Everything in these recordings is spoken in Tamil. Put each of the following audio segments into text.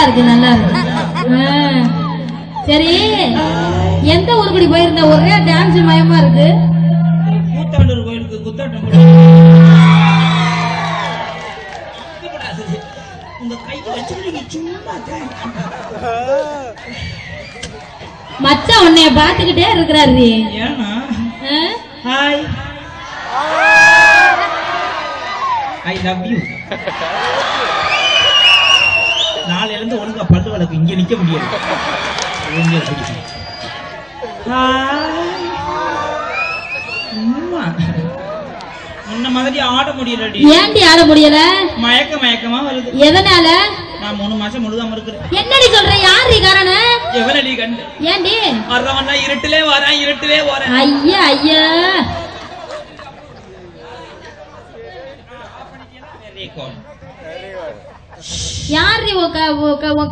இருக்கு நல்லா இருக்கு. சரி எந்த ஊருக்குடி போயிருந்த? ஒரே டான்ஸ் மயமா இருக்கு. கூத்தாண்டூர் கோயிலுக்கு குத்தாட்டம் உங்க கைக்கு வச்சுக்கிறீங்க சும்மா. மச்சான் உன்னைய பாத்துக்கிட்டே இருக்கிறாரு. ஏன்னா ஹாய் ஐ லவ் யூ. நாளையில இருந்து ஒழுங்கா பல்லு வழக்கு இங்க நிக்க முடியாது. முன்ன மாதிரி ஆட முடியலடி. ஏன்டி ஆட முடியல? மயக்கமா வருது. எதனால? நான் 3 மாசம் முழுகாம இருக்கிறேன். என்னடி சொல்ற? யாரு காரணம்? எவனடி கண்டு? ஏன்டி வர்றவன் இருட்டிலே வரேன். ஐயா ஐயா யாரு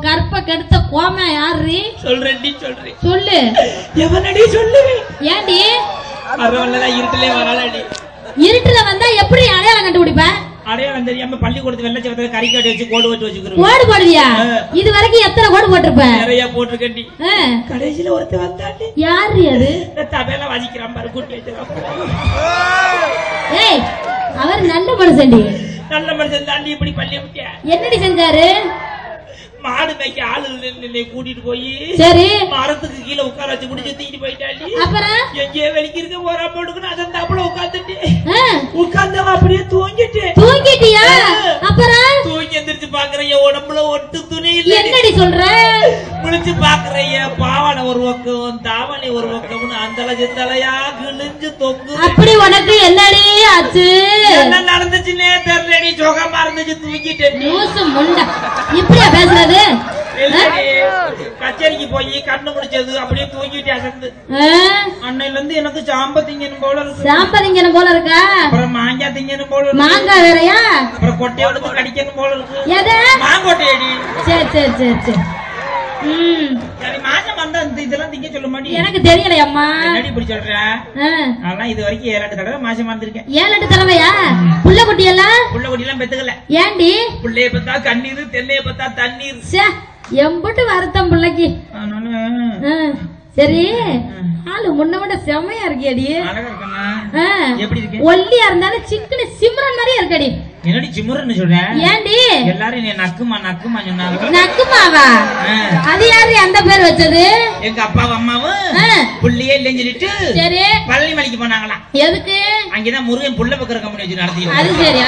கற்ப கெடுத்த கோம யாரு? சொல்றேன் சொல்லு. எவனடி சொல்லு? ஏன்டி வர்றவன் இருட்டிலே வராளடி. இருட்டுல வந்தா எப்படி அடையாளம் கண்டுபிடிப்ப? அடையாளம் தெரியாம பள்ளிக்கூடத்து வெள்ளை சவத்துல கறிக்காட்டி வச்சு கோடு வச்சு வச்சுக்கிறோம். கோடு போடுவியா? இது வரைக்கும் எத்தனை கோடு போட்டிருப்ப? நிறைய போட்டிருக்கேன்டி. கடைசியில ஒருத்தர் வந்தாண்டி. யாரு அது? தபேல வாசிக்கிறான் பாரு, கூட்டி வச்சிருக்கான். ஏய் அவர் நல்ல மனுஷன்டி. நல்ல மனுஷன் தாண்டி இப்படி பள்ளி விட்டியா? என்னடி செஞ்சாரு? மாடு மேய்க்க ஆளு கூட்டிட்டு போய் சரி மரத்துக்கு கீழே உட்கார வச்சு குடிச்சு தூக்கிட்டு போயிட்டாண்டி. அப்புறம் எங்கேயே வெளிக்கிறது ஓரா போட்டுக்கணும். அதன் தாப்புல உட்காந்துட்டு உட்கார்ந்தவ அப்படியே தூங்கிட்டியா? அப்புறம் தூங்கி எந்திரிச்சு பாக்குறைய உடம்புல ஒட்டு துணி இல்ல. என்னடி சொல்ற? குளிச்சு பாக்குறைய பாவாடை ஒரு பக்கம் தாவணி ஒரு பக்கம்னு அந்த தலையா கிழிஞ்சு தொங்கு. அப்படி உனக்கு என்னடி ஆச்சு? என்ன நடந்துச்சுன்னே தெரியலடி. சுகமா இருந்துச்சு தூங்கிட்டேன். இப்படியா பேசுறது? கச்சேரிக்கு போய் கண்ணு முடிச்சது அப்படியே தூங்கிட்டு அசந்து. அன்னையில இருந்து எனக்கு சாம்ப திங்கணும் போல இருக்கு. சாம்ப திங்கணும் போல இருக்கா? அப்புறம் மாங்காய் திங்கணும் போல இருக்கு. மாங்காய் வேறையா? அப்புறம் கொட்டையை எடுத்து கடிக்கணும் போல இருக்கு. எது? மாங்கொட்டையடி. சரி சரி சரி சரி. சரி மாசம் வந்தா இதெல்லாம் திங்க சொல்ல மாட்டேன். எனக்கு தெரியலையம்மா. என்னடி இப்படி சொல்ற? ஆனா இது வரைக்கும் 7-8 தடவை மாசம் வந்திருக்கேன். 7-8 தடவையா? புள்ள குட்டி எல்லாம் பெத்துக்கல. ஏண்டி? புள்ளைய பத்தா கண்ணீர், தென்னைய பத்தா தண்ணீர். எம்பட்டு வருத்தம் பிள்ளைக்கு. சரி ஆளு முன்ன விட செம்மையா இருக்கியடி. எப்படி இருக்கு? ஒல்லியா இருந்தாலும் சிக்கன சிம்ரன் மாதிரியா இருக்கடி. என்னடி சிம்ரன் சொல்ற? ஏண்டி எல்லாரும் நீ நக்குமா சொன்னாங்க. நக்குமாவா? அது யாரு அந்த பேர் வச்சது? எங்க அப்பாவும் அம்மாவும் புள்ளியே இல்லைன்னு சொல்லிட்டு சரி பழனி மலைக்கு போனாங்களாம். எதுக்கு? அங்கதான் முருகன் புள்ள பக்கற கம்பெனி வச்சு நடத்தி. அது சரி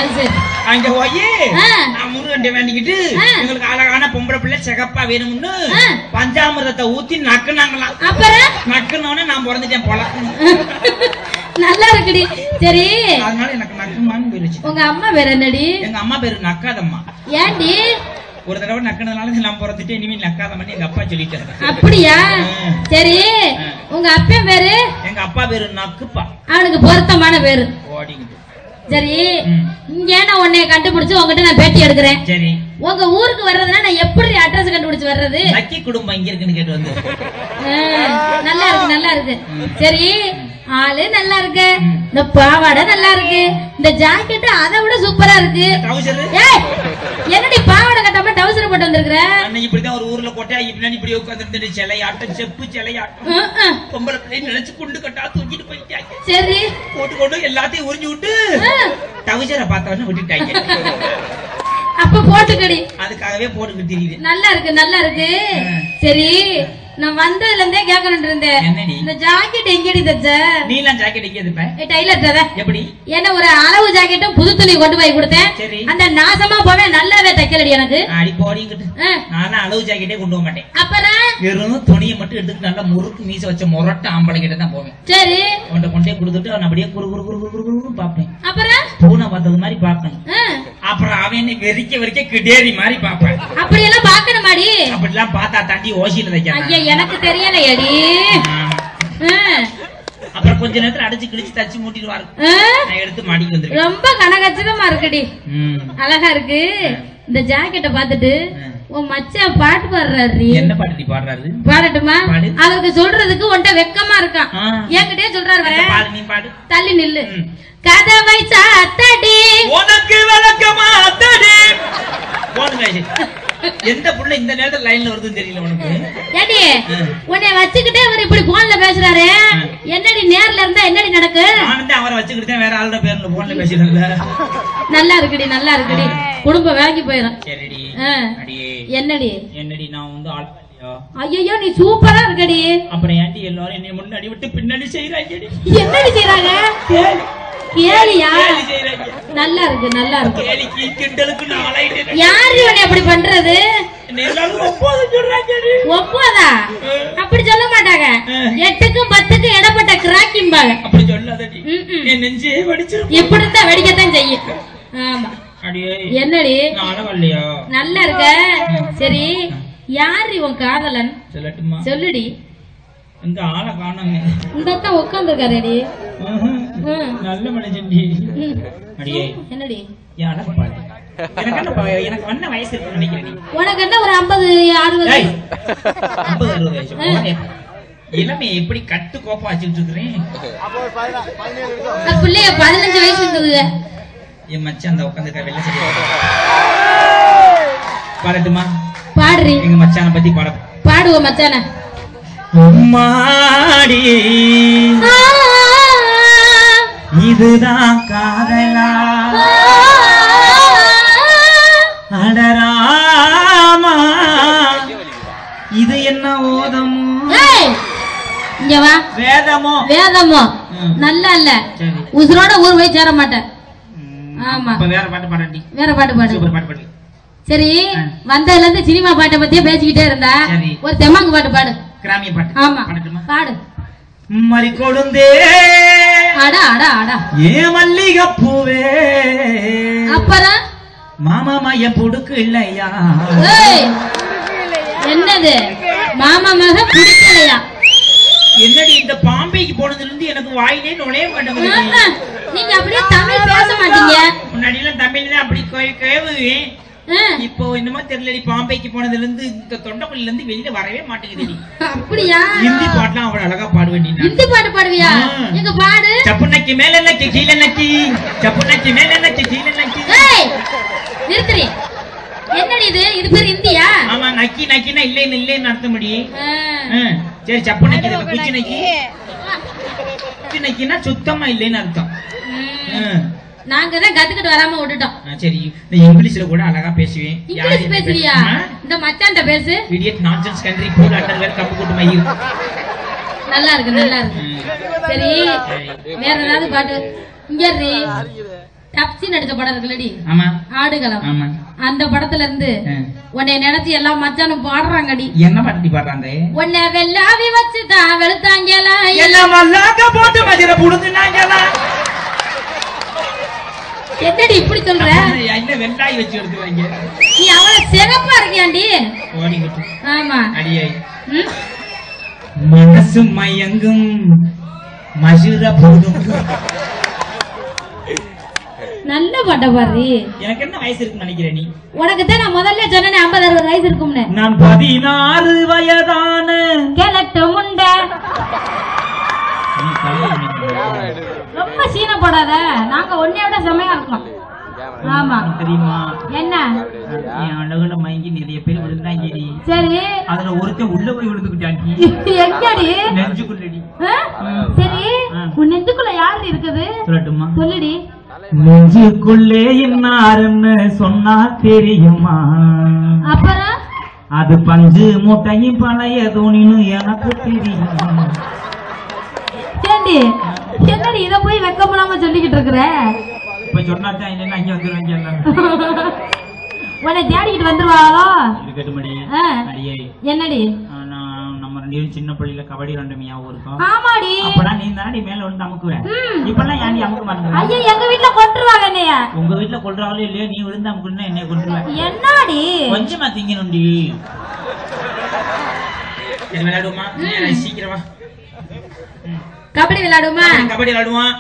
அங்க போய் நான் முருகன் வேண்டிக்கிட்டு எங்களுக்கு அழகான பொம்பளை பிள்ளை சிகப்பா வேணும்னு பஞ்சாமிரதத்தை ஊத்தி நக்குனாங்களாம். அப்புறம் நக்குனோடனே நான் பிறந்துட்டேன் போல. நல்லா இருக்குடி. சரி அதனால எனக்கு நக்குமான்னு பேரு. உங்க அம்மா பேர் என்னடி? எங்க அம்மா பேரு நக்காதம்மா. ஏண்டி? ஒரு தடவை நக்குனதுனால நான் பிறந்துட்டு இனிமே நக்காதம்மா எங்க அப்பா சொல்லிட்டாரு. அப்படியா? சரி உங்க அப்பா பேரு? எங்க அப்பா பேரு நக்குப்பா. அவனுக்கு பொருத்தமான பேரு. சரி இங்க நான் உன்னைய கண்டுபிடிச்சு உங்ககிட்ட நான் பேட்டி எடுக்கிறேன். சரி உங்க ஊருக்கு வர்றதுன்னா நான் எப்படி அட்ரஸ் கண்டுபிடிச்சு வர்றது? நக்கி குடும்பம் இங்க இருக்குன்னு கேட்டு வந்து. நல்லா இருக்கு. சரி ஆளு நல்லா இருக்கு. இந்த பாவாடை நல்லா இருக்கு. இந்த ஜாக்கெட் அதை விட சூப்பரா இருக்கு. என்னடி பாவாடை கட்டாம டவுசர் போட்டு வந்திருக்கிற? இப்படிதான் ஒரு ஊர்ல கொட்டையா இப்படி இப்படி உட்கார்ந்து சிலையாட்டம் செப்பு சிலையாட்டம் பொம்பளை பிள்ளை நினைச்சு குண்டு கட்டா தூக்கிட்டு போயிட்டாங்க. சரி போட்டு கொண்டு எல்லாத்தையும் உறிஞ்சு விட்டு டவுசரை பார்த்தவன விட்டுட்டாங்க. அப்ப போட்டுக்கடி. அதுக்காகவே போட்டுக்கிட்டு தெரியுது. நல்லா இருக்கு. சரி நான் வந்ததுல இருந்தே கேட்கணும் இருந்தேன். இந்த ஜாக்கெட் எங்கடி தச்ச? நீலாம் ஜாக்கெட் எங்க எடுப்ப? டைலர் தர. எப்படி? என்ன ஒரு அளவு ஜாக்கெட்டும் புது துணி கொண்டு போய் கொடுத்தேன். அந்த நாசமா போவே நல்லாவே தைக்கலடி எனக்கு. அடி போடிங்கிட்டு. நானா அளவு ஜாக்கெட்டே கொண்டு போக மாட்டேன். அப்புறம் வெறும் துணியை மட்டும் எடுத்துட்டு நல்லா முறுக்கு மீச வச்ச முரட்ட ஆம்பளை கிட்ட தான் போவேன். சரி கொண்டே கொடுத்துட்டு அவன் அப்படியே குறு குறு குறு குறு குறு பாப்பேன். அப்புறம் பூனை பார்த்தது மாதிரி பாப்பேன். அப்புறம் அவன் என்ன வெறிக்க கிடேரி மாதிரி பாப்பேன். அப்படி எல்லாம் பாக்கணுமாடி? அப்படிலாம் பார்த்தா தாண்டி ஓசியில தைக்க எனக்கு தெரியலையடி. அப்புறம் கொஞ்ச நேரத்துல அடிச்சு கிழிச்சு தச்சு மூட்டிடுவாரு. நான் எடுத்து மாடிக்கு வந்துருக்கேன். ரொம்ப கனகச்சிதமா இருக்குடி. அழகா இருக்கு. இந்த ஜாக்கெட்டை பாத்துட்டு உன் மச்சான் பாட்டு பாடுறாரு. என்ன பாட்டு பாடுறாரு? பாடட்டுமா? அவருக்கு சொல்றதுக்கு உன்ட்ட வெக்கமா இருக்கான். என்கிட்டே சொல்றாரு. வர நீ பாடு. தள்ளி நில்லு. கதவை சாத்தடி உனக்கு விளக்கமா அத்தடி. போடுங்க எந்த புள்ள இந்த நேரத்துல லைன்ல வருதுன்னு தெரியல உனக்கு. ஏடி உன்னை வச்சுக்கிட்டே அவர் இப்படி போன்ல பேசுறாரு, என்னடி நேர்ல இருந்தா என்னடி நடக்கு? நான் தான் அவரை வச்சுக்கிட்டே வேற ஆளோட பேர்ல போன்ல பேசிடுறேன்ல. நல்லா இருக்குடி நல்லா இருக்குடி, குடும்பம் வேகி போயிடும். சரிடி. அடியே என்னடி என்னடி நான் வந்து ஆள் ஐயோ நீ சூப்பரா இருக்கடி. அப்புறம் ஏன்டி எல்லாரும் என்னை முன்னாடி விட்டு பின்னாடி செய்யறாங்கடி? என்னடி செய்யறாங்க? கேலியா? நல்லா இருக்கு நல்லா இருக்கு. கேலிக்கு கிண்டலுக்கு நாளைக்கு யாரு உன்னை அப்படி பண்றது? எல்லாரும் ஒப்போத சொல்றாங்கடி. ஒப்போதா? அப்படி சொல்ல மாட்டாங்க. 8க்கும் 10க்கும் இடப்பட்ட கிராக்கிம்பாங்க. அப்படி சொல்லாதடி. என் நெஞ்சே வெடிச்சிரும். இப்படி தான் வெடிக்கத்தான் செய்யும். ஆமா. அடியே என்னடி? நான் அழவல்லையா? நல்லா இருக்க. சரி யாரு உன் காதலன்? சொல்லட்டுமா? சொல்லுடி. இந்த ஆளை காணோமே. இந்த தான் உட்கார்ந்திருக்காரேடி. நல்ல மனுஷன்டி. அடியே என்னடி? யார பாரு. எனக்கு வண்ண வயசு இருக்குன்னு நினைக்கிறேன். உனக்கு என்ன ஒரு 50 60 50 60 வயசு. இளமை எப்படி கட்டு கோப்பா வச்சுட்டு இருக்கறேன். புள்ளைய 15 வயசு இருக்குது. என் மச்சான் அந்த உட்கார்ந்திருக்க வெள்ள சரி. பாடட்டுமா? பாடுறீ. எங்க மச்சான பத்தி பாடுவோம் மச்சான. மாடி இதுதான் காதலா அடராமா இது என்ன ஓதமோ இங்க வா. வேதமோ? வேதமோ நல்லா இல்ல. உசுரோட ஊர் போய் சேர மாட்டேன். ஆமா வேற பாட்டு பாடண்டி. வேற பாட்டு பாடு. சூப்பர் பாட்டு பாடு. சரி வந்ததுல இருந்து சினிமா பாட்டை பத்தியே பேசிக்கிட்டே இருந்தா ஒரு தெம்மாங்கு பாட்டு பாடு. கிராமிய பாட்டு. ஆமா பாடு. மறி கொழுந்தே அடா அடா அடா ஏ மல்லிகை பூவே அப்புறம் மாமா மைய புடுக்கு இல்லையா? என்னது மாமா மக புடிக்கலையா? என்னடி இந்த பாம்பேக்கு போனதுல இருந்து எனக்கு வாயிலே நுழைய மாட்டேங்குது. நீங்க அப்படியே தமிழ் பேச மாட்டீங்க. முன்னாடி எல்லாம் தமிழ்ல அப்படி கேவுவேன். இப்போ என்னமோ தெரியலடி, பாம்பேக்கு போனதுல இருந்து இந்த தொண்டைக்குள்ள இருந்து வெளியில வரவே மாட்டேங்குது. அப்படியா? ஹிந்தி பாட்டுலாம் அவ்வளவு அழகா பாடுவேன். ஹிந்தி பாட்டு பாடுவியா? எங்க பாடு. சப்புனக்கி மேல நக்கி கீழ நக்கி சப்புனக்கி மேல நக்கி கீழ நக்கி. ஏய் நிறுத்துறீ. என்னடி இது? இது பேர் ஹிந்தியா? ஆமா நக்கி நக்கினா இல்லைன்னு இல்லைன்னு அர்த்தம் முடி. சரி சப்புனக்கி இது குச்சி நக்கி. குச்சி நக்கினா சுத்தமா இல்லைன்னு அர்த்தம். நாங்க தான் கத்துக்கிட்டு வராம விட்டுட்டோம். சரி இங்கிலீஷ்ல கூட அழகா பேசுவேன். இங்கிலீஷ் பேசுறியா? இந்த மச்சான்ட்ட பேசு. இடியட் நான்சென்ஸ் கண்ட்ரி போல அண்டர்வேர் கப்பு கூட்டு மயிர். நல்லா இருக்கு நல்லா இருக்கு. சரி வேற ஏதாவது பாட்டு. இங்க ரீ டப்சி நடிச்ச படம் இருக்குல்லடி. ஆமா ஆடுகளம். ஆமா அந்த படத்துல இருந்து உன்னை நினைச்சு எல்லாம் மச்சானும் பாடுறாங்கடி. என்ன பாட்டு பாடுறாங்க? உன்னை வெள்ளாவி வச்சுதான் வெளுத்தாங்கல எல்லாம் மல்லாக்க போட்டு மதிர புடுங்குனாங்கல. என்னடி இப்படி சொல்ற? என்ன வெள்ளாய் வச்சு எடுத்துறாங்க. நீ அவள சிறப்பா இருக்கியாண்டி. ஓடி விட்டு. ஆமா அடியே மனசு மயங்கும் மஜுர போதும். நல்ல பாட்ட பாரு. எனக்கு என்ன வயசு இருக்குன்னு நினைக்கிற நீ? உனக்கு தான் நான் முதல்ல சொன்னேன் 50 60 வயசு இருக்கும்னு. நான் 16 வயதான கிழட்டு முண்டை. ரொம்ப சீன போடாத, நாங்க ஒன்னையோட செமையா இருக்கோம். ஆமா தெரியுமா? என்ன என் அழகுல மயங்கி நிறைய பேர் விழுந்தாங்கடி. சரி அதுல ஒருத்தன் உள்ள போய் விழுந்துக்கிட்டாங்க. எங்கடி? நெஞ்சுக்குள்ளடி. சரி உன் நெஞ்சுக்குள்ள யாரு இருக்குது? சொல்லட்டுமா? சொல்லுடி. நெஞ்சுக்குள்ளே என்னாருன்னு சொன்னா தெரியுமா? அப்புறம் அது பஞ்சு மூட்டையும் பழைய தோணின்னு எனக்கு தெரியும். என்னடி இத போய் வெக்கமில்லாம சொல்லிக்கிட்டு இருக்கிற? இப்ப சொன்னாதான் என்ன அங்க வந்துருவாங்க எல்லாரும். உன்னை தேடிக்கிட்டு வந்துருவாங்களோ? இருக்கட்டுமடி. என்னடி? நம்ம 2 பேரும் சின்ன பள்ளியில கபடி ரெண்டுமையா இருக்கும். ஆமாடி. அப்பலாம் நீ தானடி மேல வந்து அமுக்குவே. இப்பலாம் ஏன்டி அமுக்க மாட்டேங்கற? ஐயா எங்க வீட்ல கொன்றுவாங்க என்னைய. உங்க வீட்ல கொல்றாங்களோ இல்லையோ நீ விழுந்து அமுக்குன்னா என்னைய கொன்றுவ. என்னடி? கொஞ்சமா திங்கணும்டி. சரி விளையாடுமா? சீக்கிரமா கபடி விளையாடுமா? கபடி விளையாடுவோம்.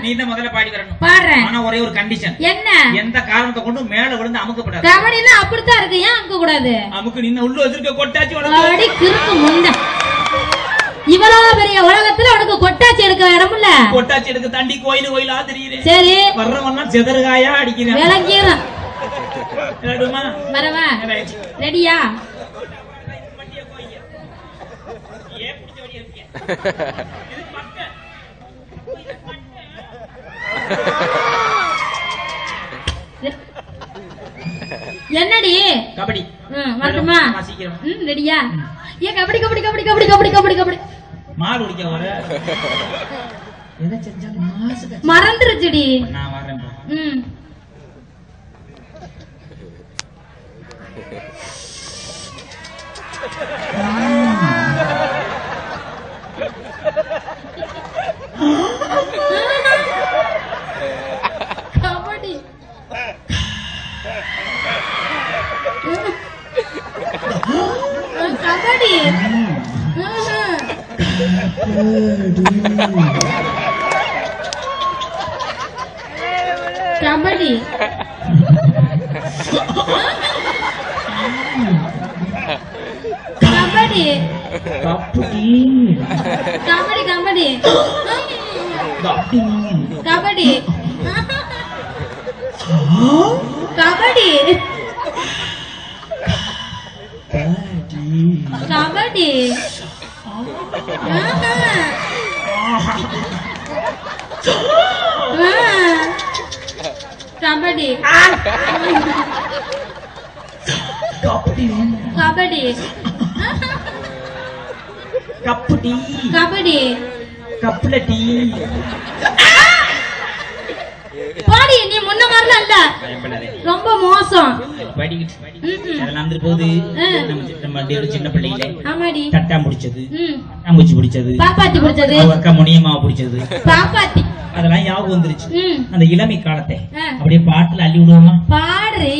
நீ தான் முதல்ல பாடி வரணும். பாடுறேன். ஆனா ஒரே ஒரு கண்டிஷன். என்ன? எந்த காரணத்தை கொண்டு மேல விழுந்து அமுக்கப்படாது. கபடினா அப்படிதான் இருக்கு. ஏன் அமுக்க கூடாது? அமுக்கு நின்னு உள்ள வச்சிருக்க கொட்டாச்சி உனக்கு. அடி கிறுக்கு முண்டை. இவ்வளவு பெரிய உலகத்துல உனக்கு கொட்டாச்சி எடுக்க இடம் இல்ல. கொட்டாச்சி எடுக்க தாண்டி கோயிலா தெரியுது. சரி வர்றவன்னா செதறுகாயா அடிக்கிறேன். விளங்கிரும். வரவா ரெடியா என்னடி கபடி வரட்டுமா ரெடியா ஏன் கபடி கபடி கபடி கபடி கபடி கபடி கபடி மாடு குடிக்க வர எதை செஞ்சாலும் மறந்துருச்சுடி நான் வரேன் கபடி கபடி கபடி கபடி கபடி கபடி கபடி கபடி கபடி கபடி கபடி கப்பு டீ கபடி கப்புல டீ பாடி நீ முன்ன மாதிரிலாம் இல்ல ரொம்ப மோசம் அதெல்லாம் போது நம்ம சின்ன பிள்ளைகளே ஆமாடி தட்டா முடிச்சது அம்பூச்சி பிடிச்சது பாப்பாத்தி பிடிச்சது அக்கா முனியம்மாவை பிடிச்சது பாப்பாத்தி அதெல்லாம் ஞாபகம் வந்துருச்சு அந்த இளமை காலத்தை ஆ. அப்படியே பாட்டுல அள்ளி விடுவோமா பாடுறி